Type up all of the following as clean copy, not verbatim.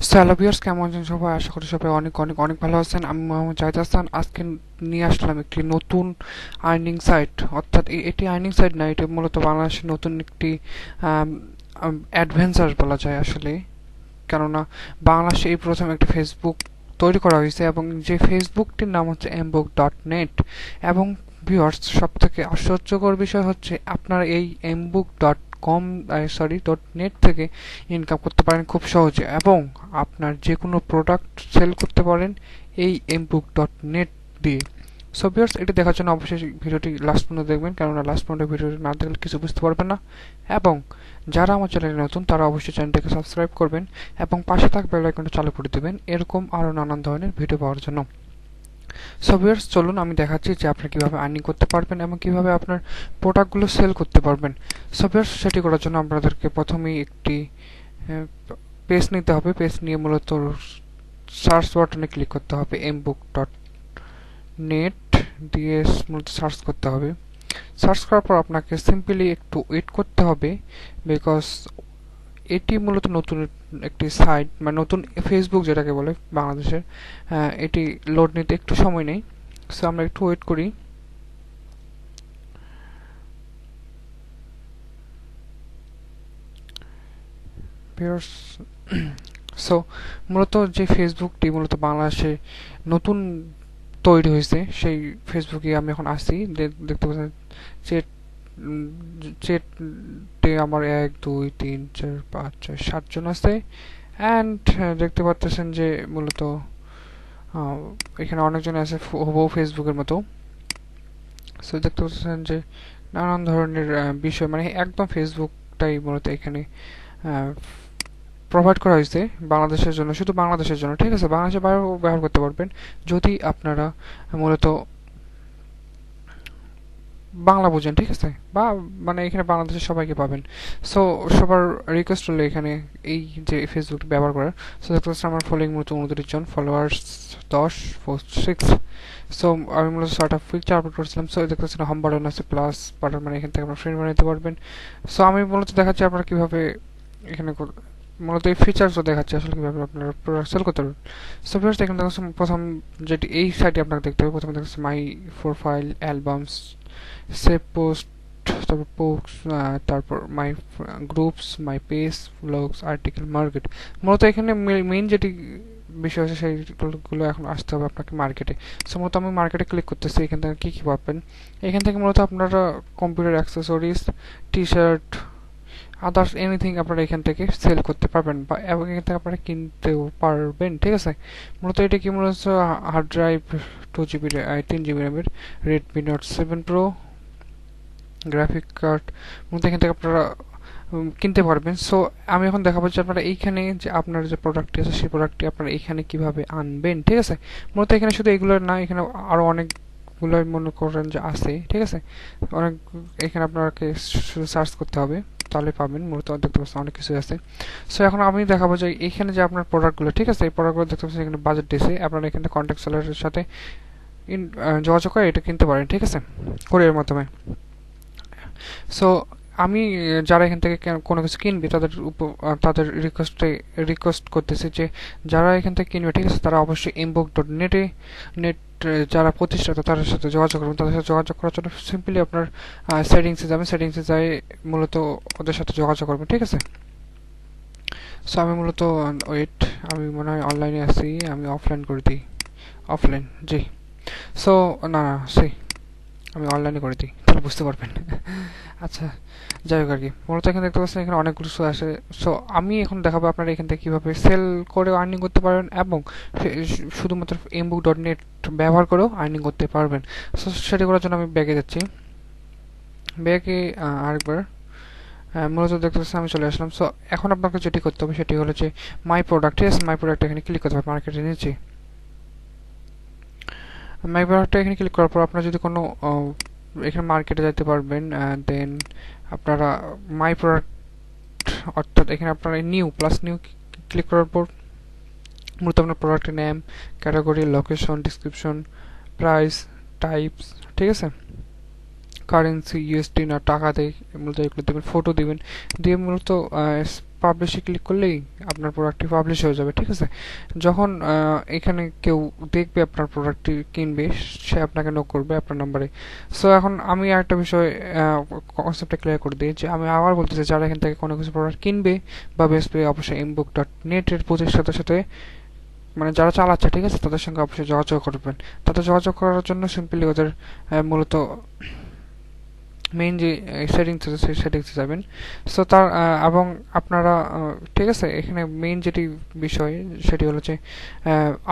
Hello viewers, কেমন আছেন সবাই? আশা করি সবাই অনেক অনেক অনেক ভালো আছেন। আমি মোহাম্মদ জাহিদ হাসান। আজকে নিয়ে আসলাম একটি নতুন আর্নিং সাইট, অর্থাৎ এটি আর্নিং সাইট না, এটি মূলত বাংলাদেশের নতুন একটি অ্যাডভেঞ্চার বলা যায় আসলে। কেননা বাংলাদেশে এই প্রথম একটি ফেসবুক তৈরি করা হয়েছে এবং যে ফেসবুকটির নাম হচ্ছে aimbook.net। এবং ভিউয়ার্স, সব থেকে আশ্চর্যকর বিষয় হচ্ছে আপনারা এই aimbook.com থেকে ইনকাম করতে পারেন খুব সহজে, এবং আপনার যে কোনো প্রোডাক্ট সেল করতে পারেন এই aimbook.net দিয়ে। সো ভিউয়ার্স, এটি দেখার জন্য অবশ্যই ভিডিওটি লাস্ট পর্যন্ত দেখবেন, কেননা লাস্ট পর্যন্ত ভিডিওটি না দেখলে কিছু বুঝতে পারবেন না। এবং যারা আমার চ্যানেলে নতুন তারা অবশ্যই চ্যানেলটিকে সাবস্ক্রাইব করবেন এবং পাশে থাকা বেল আইকনটা চালু করে দেবেন এরকম আরও নানান ধরনের ভিডিও পাওয়ার জন্য। সো ভিউয়ার্স, চলুন আমি দেখাচ্ছি যে আপনি কিভাবে আর্নিং করতে পারবেন এবং কিভাবে আপনার প্রোডাক্টগুলো সেল করতে পারবেন। সো ভিউয়ার্স, সেটি করার জন্য আপনাদেরকে প্রথমেই একটি পেজ নিতে হবে। পেজ নিয়ে মূলত সার্চ বাটনে ক্লিক করতে হবে, aimbook.net দিয়ে মূলত সার্চ করতে হবে। সার্চ করার পর আপনাকে সিম্পলি একটু ওয়েট করতে হবে, বিকজ এটি মূলত নতুন একটি সাইট, মানে নতুন ফেসবুক যেটাকে বলে বাংলাদেশের। এটি লোড নিতে একটু সময় নেই, সো আমরা একটু ওয়েট করি। সো মূলত যে ফেসবুকটি মূলত বাংলাদেশে নতুন তৈরি হয়েছে, সেই ফেসবুকে আমি এখন আসি। দেখতে পাচ্ছেন চেট চেটে আমার 1 2 3 4 5 6 7 জন আছে। অ্যান্ড দেখতে পাচ্ছেন যে মূলত এখানে অনেকজন আছে হুবহু ফেসবুকের মতো। সো দেখতে পাচ্ছেন যে নানান ধরনের বিষয়, মানে একদম ফেসবুকটাই মূলত এখানে প্রোভাইড করা হয়েছে বাংলাদেশের জন্য, শুধু বাংলাদেশের জন্য। ঠিক আছে, বাংলাদেশের বাইরেও ব্যবহার করতে পারবেন যদি আপনারা মূলত বাংলা বোঝেন। ঠিক আছে, বা মানে এখানে বাংলাদেশের সবাইকে পাবেন। সো সবার রিকোয়েস্ট হলো এখানে এই যে ফেসবুকটা ব্যবহার করার। সো দেখতে পাচ্ছেন আমার ফলোয়িং মূলত 29 জন, ফলোয়ার্স 10 6। সো আমি মূলত শর্ট অফ পিকচার আপলোড করেছিলাম। সো দেখতে পাচ্ছেন হোম বাটন আছে, প্লাস বাটন, মানে এখান থেকে আপনার ফ্রেন্ড বানাতে পারবেন। সো আমি মূলত দেখাচ্ছি আপনারা কিভাবে এখানে মূলত এই ফিচার্সও দেখাচ্ছে আসলে কিভাবে আপনারা প্রোডাক্ট সেল করতে পারবেন। সো ফার্স্ট এখানে দেখাচ্ছেন প্রথম যেটি এই সাইটে আপনাকে দেখতে হবে। প্রথমে দেখাচ্ছে my profile, albums, save post, তারপর পোস্ট, তারপর my groups, my page, blogs, article, market. মূলত এখানে মেইন যেটি বিষয় আছে সেইগুলো এখন আসতে হবে আপনাকে মার্কেটে। সো মূলত আমি মার্কেটে ক্লিক করতেছি। এখান থেকে কী কী পাবেন, এখান থেকে মূলত আপনারা computer accessories, T shirt, others anything আপনারা এখান থেকে সেল করতে পারবেন, বা এবং এখান থেকে আপনারা কিনতেও পারবেন। ঠিক আছে, মূলত এটা কি মূলত হার্ড ড্রাইভ 2 GB, 3 GB র্যামের Redmi note 7 pro graphic card মূলত এখান থেকে আপনারা কিনতে পারবেন। সো আমি এখন দেখাবো যে আপনারা এইখানে যে আপনার যে প্রোডাক্টটি আছে সেই প্রোডাক্টটি আপনারা এইখানে কিভাবে আনবেন। ঠিক আছে, মূলত এখানে শুধু এগুলো না, এখানে আরও অনেকগুলো মনে করেন যে আছে। ঠিক আছে, অনেক, এখানে আপনাকে শুধু সার্চ করতে হবে, তাহলে পাবেন। মূলত দেখতে পাচ্ছেন অনেক কিছু আছে। সো এখন আমি দেখাবো যে এখানে যে আপনার প্রোডাক্টগুলো, ঠিক আছে, এই প্রোডাক্টগুলো দেখতে পাচ্ছেন এখানে বাজেট দিয়েছে। আপনারা এখানে কন্ট্যাক্ট সেলারের সাথে যোগাযোগ করে এটা কিনতে পারেন। ঠিক আছে, কোরিয়ার মাধ্যমে। সো আমি যারা এখান থেকে কোনো কিছু কিনবে তাদের রিকোয়েস্ট করতেছি যে যারা এখান থেকে কিনবে, ঠিক আছে, তারা অবশ্যই aimbook.net যারা প্রতিষ্ঠাতা তাদের সাথে যোগাযোগ করবেন। তাদের সাথে যোগাযোগ করার জন্য সিম্পলি আপনার সেটিংসে যাবেন, সেটিংসে যাই মূলত ওদের সাথে যোগাযোগ করবেন। ঠিক আছে, সো আমি মূলত ওয়েট, আমি মনে হয় অনলাইনে আছি, আমি অফলাইন করে দিই। অফলাইন, জি। সো না না সি আমি অনলাইনে করে দিই, তাহলে বুঝতে পারবেন। আচ্ছা, যাই হোক আর কি, মূলত এখানে দেখতে পাচ্ছেন এখানে অনেকগুলো শো আছে। সো আমি এখন দেখাবো আপনারা এখান থেকে কীভাবে সেল করে আর্নিং করতে পারবেন এবং শুধুমাত্র aimbook.net ব্যবহার করেও আর্নিং করতে পারবেন। সো সেটি করার জন্য আমি ব্যাগে যাচ্ছি। ব্যাগে আরেকবার মূলত দেখতে পাচ্ছেন আমি চলে আসলাম। সো এখন আপনাকে যেটি করতে হবে সেটি হলো যে মাই প্রোডাক্ট, ঠিক আছে, মাই প্রোডাক্ট এখানে ক্লিক করতে হবে মার্কেটের নিচে। মাই প্রোডাক্টটা এখানে ক্লিক করার পর আপনারা যদি কোনো এখানে মার্কেটে যেতে পারবেন। দেন আপনারা মাই প্রোডাক্ট, অর্থাৎ এখানে আপনারা নিউ প্লাস নিউ ক্লিক করার পর মূলত আপনার প্রোডাক্টের name, category, location, description, price, types, ঠিক আছে, কারেন্সি ইউএসডি না টাকা দেয়, মূলত এগুলো দেবেন, ফটো দিবেন, দিয়ে মূলত পাবলিশে ক্লিক করলেই আপনার প্রোডাক্টটি পাবলিশ হয়ে যাবে, ঠিক আছে। যখন এখানে কেউ দেখবে আপনার প্রোডাক্টটি কিনবে, সে আপনাকে নক করবে আপনার নাম্বারে। সো এখন আমি আরেকটা বিষয় কনসেপ্টটা ক্লিয়ার করে দিই, যে আমি আবার বলতেছি, যারা এখান থেকে কোনো কিছু প্রোডাক্ট কিনবে বা বেচবে, অবশ্যই aimbook.net এর প্রচেষ্টার সাথে সাথে মানে যারা চালাচ্ছে, ঠিক আছে, তাদের সঙ্গে অবশ্যই যোগাযোগ করবেন। তাদের যোগাযোগ করার জন্য সিম্পলি ওদের মূলত মেইন যে সেটিংস আছে সেই সেটিংসে যাবেন। সো তার এবং আপনারা ঠিক আছে, এখানে মেইন যেটি বিষয় সেটি হলো যে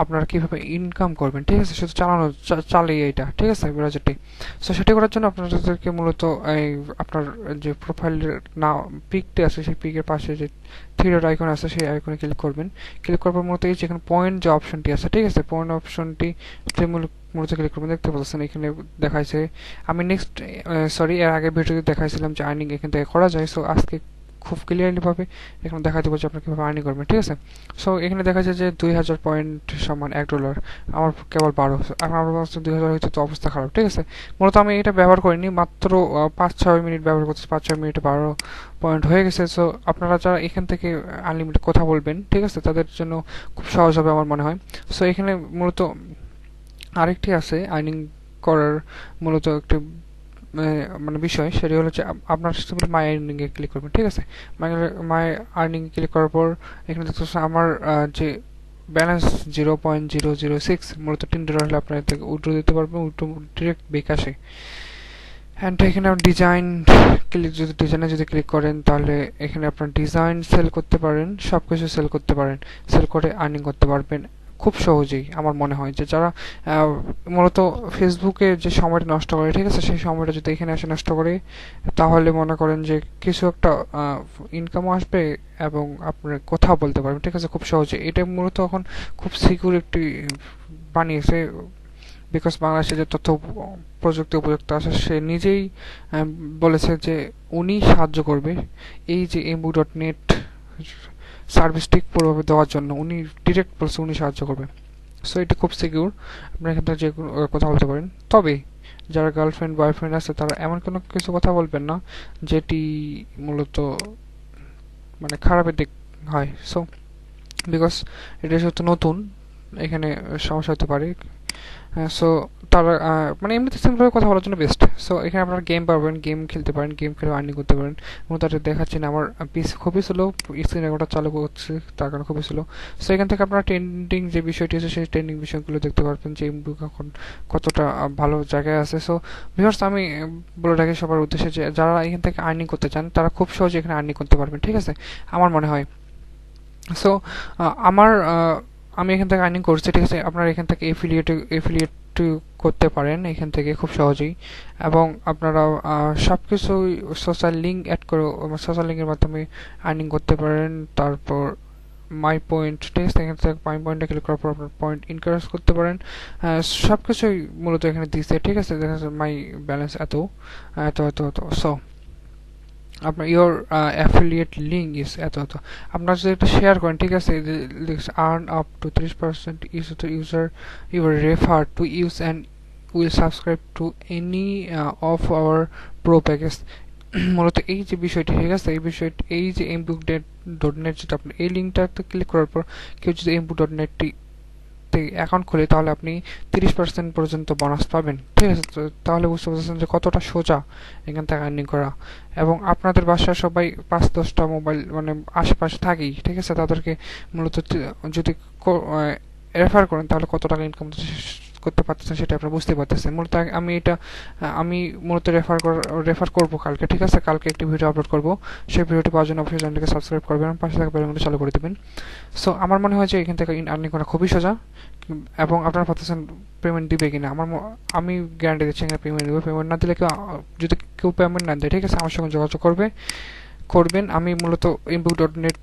আপনারা কীভাবে ইনকাম করবেন, ঠিক আছে, শুধু চালিয়ে এটা, ঠিক আছে, ব্রাউজারটি। সো সেটি করার জন্য আপনাদেরকে মূলত এই আপনার যে প্রোফাইলের না পিকটি আছে, সেই পিকের পাশে যে থ্রি ডট আইকন আছে, সেই আইকনে ক্লিক করবেন। ক্লিক করার পর মূলত এই যেখানে পয়েন্ট যে অপশনটি আছে, ঠিক আছে, পয়েন্ট অপশনটি মূলত ক্লিক করবেন। দেখতে পাচ্ছেন এখানে দেখাইছে, আমি এর আগে ভিডিওতে দেখাইছিলাম যে আর্নিং এখান থেকে করা যায়। সো আজকে খুব ক্লিয়ারলি ভাবে এখানে দেখা দেবো যে আপনি কীভাবে আর্নিং করবেন, ঠিক আছে। সো এখানে দেখা যায় যে 2000 পয়েন্ট সমান $1, আমার কেবল 12। এখন আমার কাছে 2000 হয়তো, তো অবস্থা খারাপ, ঠিক আছে। মূলত আমি এটা ব্যবহার করিনি, মাত্র 5-6 মিনিট ব্যবহার করছি, 5-6 মিনিটে 12 পয়েন্ট হয়ে গেছে। সো আপনারা যারা এখান থেকে আনলিমিটেড কথা বলবেন, ঠিক আছে, তাদের জন্য খুব সহজ হবে আমার মনে হয়। সো এখানে মূলত আরেকটি আছে আর্নিং করার মূলত একটি মানে বিষয়, সেটি হলো যে আপনার সিম্পলি মাই আর্নিং এ ক্লিক করবেন, ঠিক আছে। মাই আর্নিং ক্লিক করার পর এখানে দেখতে পাচ্ছেন আমার যে ব্যালেন্স 0.006, মূলত $10 হলে আপনার থেকে উইথড্র দিতে পারবেন, উইথড্র ডিরেক্ট বিকাশে। অ্যান্ড এখানে ডিজাইনে যদি ক্লিক করেন, তাহলে এখানে আপনার ডিজাইন সেল করতে পারেন, সব কিছু সেল করতে পারেন, সেল করে আর্নিং করতে পারবেন খুব সহজেই। আমার মনে হয় যে যারা মূলত ফেসবুকে যে সময়টা নষ্ট করে, ঠিক আছে, সেই সময়টা যদি এখানে এসে নষ্ট করে, তাহলে মনে করেন যে কিছু একটা ইনকামও আসবে এবং আপনার কথাও বলতে পারবেন, ঠিক আছে, খুব সহজে। এটা মূলত এখন খুব সিকিউর একটি বানিয়েছে, বিকজ বাংলাদেশে যে তথ্য প্রযুক্তি উপযুক্ত আছে, সে নিজেই বলেছে যে উনি সাহায্য করবে এই যে aimbook.net সার্ভিসটি পুরোভাবে দেওয়ার জন্য। উনি ডিরেক্ট বলছে উনি সাহায্য করবে। সো এটি খুব সিকিউর, আপনি এখান থেকে যে কথা বলতে পারেন। তবে যারা গার্লফ্রেন্ড বয়ফ্রেন্ড আছে, তারা এমন কোনো কিছু কথা বলবেন না যেটি মূলত মানে খারাপের দিক হয়। সো বিকজ এটা যেহেতু নতুন, এখানে সমস্যা হতে পারে। সো তারা মানে এমনিতে সিম্পল কথা বলার জন্য বেস্ট। সো এখানে আপনারা গেম পাবেন, গেম খেলতে পারেন, গেম খেলে আর্নিং করতে পারেন। এবং তাদের দেখাচ্ছি না, আমার পিসি খুবই স্লো, স্ক্রিন রেকর্ডার চালু করছে তার কারণে খুবই স্লো। সো এখান থেকে আপনারা ট্রেন্ডিং যে বিষয়টি আছে, সেই ট্রেন্ডিং বিষয়গুলো দেখতে পারবেন, যে এমবুক এখন কতটা ভালো জায়গায় আছে। সো ভিউয়ার্স, আমি বলে রাখি সবার উদ্দেশ্যে যে যারা এখান থেকে আর্নিং করতে চান, তারা খুব সহজে এখানে আর্নিং করতে পারবেন, ঠিক আছে, আমার মনে হয়। সো আমি এখান থেকে আর্নিং করছি, ঠিক আছে। আপনারা এখান থেকে এফিলিয়েট করতে পারেন এখান থেকে খুব সহজেই। এবং আপনারা সব কিছু সোশ্যাল লিঙ্ক অ্যাড করে সোশ্যাল লিঙ্কের মাধ্যমে আর্নিং করতে পারেন। তারপর মাই পয়েন্ট, ঠিক আছে, এখান থেকে মাই পয়েন্টে ক্লিক করার পর আপনার পয়েন্ট ইনকারেজ করতে পারেন। সব কিছুই মূলত এখানে দিচ্ছে, ঠিক আছে। দেখা যাচ্ছে মাই ব্যালেন্স এত। সো আপনার অ্যাফিলিয়েট লিঙ্ক ইজ এত। আপনার যদি একটা শেয়ার করেন, ঠিক আছে, earn up to 30% your refer to use and will subscribe to any of our pro package. মূলত এই যে বিষয়টি, ঠিক আছে, এই যে aimbook.net, যেটা আপনি এই লিঙ্কটাতে ক্লিক করার পর কেউ যদি aimbook.net অ্যাকাউন্ট খুলে, তাহলে আপনি 30% পর্যন্ত বোনাস পাবেন, ঠিক আছে। তাহলে বুঝতে পারছেন যে কতটা সোজা এখান থেকে আর্নিং করা। এবং আপনাদের বাসায় সবাই 5-10টা মোবাইল মানে আশেপাশে থাকেই, ঠিক আছে, তাদেরকে মূলত যদি রেফার করেন, তাহলে কত টাকা ইনকাম করতে পারতেছেন সেটা আপনারা বুঝতে পারতেছেন। মূলত আমি মূলত রেফার করবো কালকে, ঠিক আছে, কালকে একটি ভিডিও আপলোড করবো। সেই ভিডিওটি পাওয়ার জন্য অবশ্যই চ্যানেলকে সাবস্ক্রাইব করবেন, পাশে থাকা বেল আইকনটি চালু করে দেবেন। সো আমার মনে হয় যে এখান থেকে আর্নিং করা খুবই সোজা। এবং আপনারা ভাবতেছেন পেমেন্ট দিবে কিনা, আমি গ্যারান্টি দিচ্ছি এখানে পেমেন্ট দেবে। পেমেন্ট না দিলে যদি কেউ পেমেন্ট না দেয়, ঠিক আছে, আমার সঙ্গে যোগাযোগ করবেন। আমি মূলত aimbook.net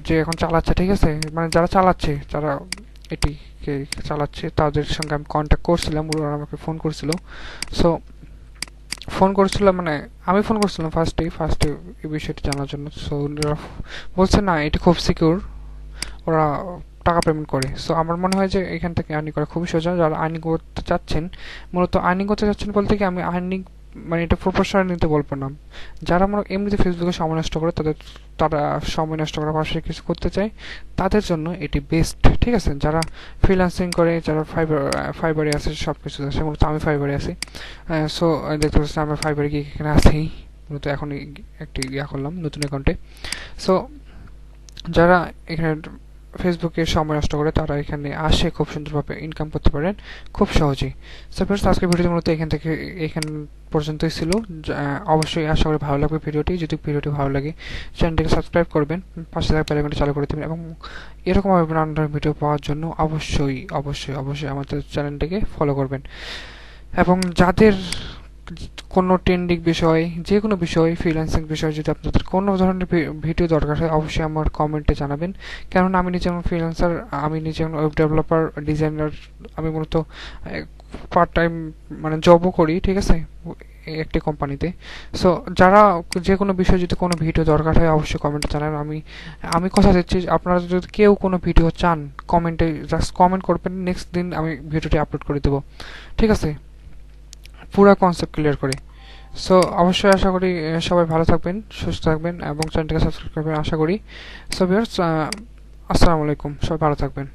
যে এখন চালাচ্ছে, ঠিক আছে, মানে যারা চালাচ্ছে, যারা এটিকে চালাচ্ছে, তাদের সঙ্গে আমি কন্ট্যাক্ট করছিলাম, ওরা আমাকে ফোন করছিল। সো আমি ফোন করছিলাম ফার্স্টে এই বিষয়টি জানার জন্য। সো ওরা বলছে না, এটি খুব সিকিউর, ওরা টাকা পেমেন্ট করে। সো আমার মনে হয় যে এখান থেকে আর্নিং করা খুবই সোজা। যারা আর্নিং করতে চাচ্ছেন, মূলত আর্নিং করতে চাচ্ছেন বলতে কি, আমি আর্নিং মানে এটা প্রফেশনাল নিতে বলবো না, যারা মনে এমনিতে ফেসবুকে সময় নষ্ট করে তারা সময় নষ্ট করার পাশে কিছু করতে চায়, তাদের জন্য এটি বেস্ট। ঠিক আছে, যারা ফ্রিল্যান্সিং করে, যারা ফাইবারে আছে, সব কিছু আছে, মূলত আমি ফাইবারে আছি। সো দেখতে পাচ্ছি আমরা ফাইবারে গিয়ে এখানে আছি, মূলত এখন একটি করলাম নতুন অ্যাকাউন্টে। সো যারা এখানে ফেসবুকে সময় নষ্ট করে তারা এখানে আসে খুব সুন্দরভাবে ইনকাম করতে পারেন খুব সহজেই। সো ফ্রেন্ডস, আজকের ভিডিওটি মূলত এখান পর্যন্তই ছিল। অবশ্যই আশা করি ভালো লাগবে ভিডিওটি। যদি ভিডিওটি ভালো লাগে চ্যানেলটিকে সাবস্ক্রাইব করবেন, পাশে থাকা বেল আইকনটি চালু করে দেবেন, এবং এরকমভাবে নানান ধরনের ভিডিও পাওয়ার জন্য অবশ্যই অবশ্যই অবশ্যই আমাদের চ্যানেলটিকে ফলো করবেন। এবং যাদের কোনো ট্রেন্ডিং বিষয়, যে কোনো বিষয়, ফ্রিল্যান্সিং বিষয় যদি আপনাদের কোনো ধরনের ভিডিও দরকার হয় অবশ্যই আমার কমেন্টে জানাবেন। কেননা আমি নিজে একজন ফ্রিল্যান্সার, আমি নিজে একজন ওয়েব ডেভেলপার, ডিজাইনার। আমি মূলত পার্ট টাইম মানে জবও করি, ঠিক আছে, একটি কোম্পানিতে। সো যারা যে কোনো বিষয় যদি কোনো ভিডিও দরকার হয় অবশ্যই কমেন্টে জানান। আমি কথা দিচ্ছি, আপনারা যদি কেউ কোনো ভিডিও চান কমেন্টে জাস্ট কমেন্ট করবেন, নেক্সট দিন আমি ভিডিওটি আপলোড করে দেবো। ঠিক আছে, পুরো কনসেপ্ট ক্লিয়ার করে। সো অবশ্যই আশা করি সবাই ভালো থাকবেন, সুস্থ থাকবেন এবং চ্যানেলটাকে সাবস্ক্রাইব করবেন আশা করি। সো ভিউয়ার্স, আসসালামু আলাইকুম, সবাই ভালো থাকবেন।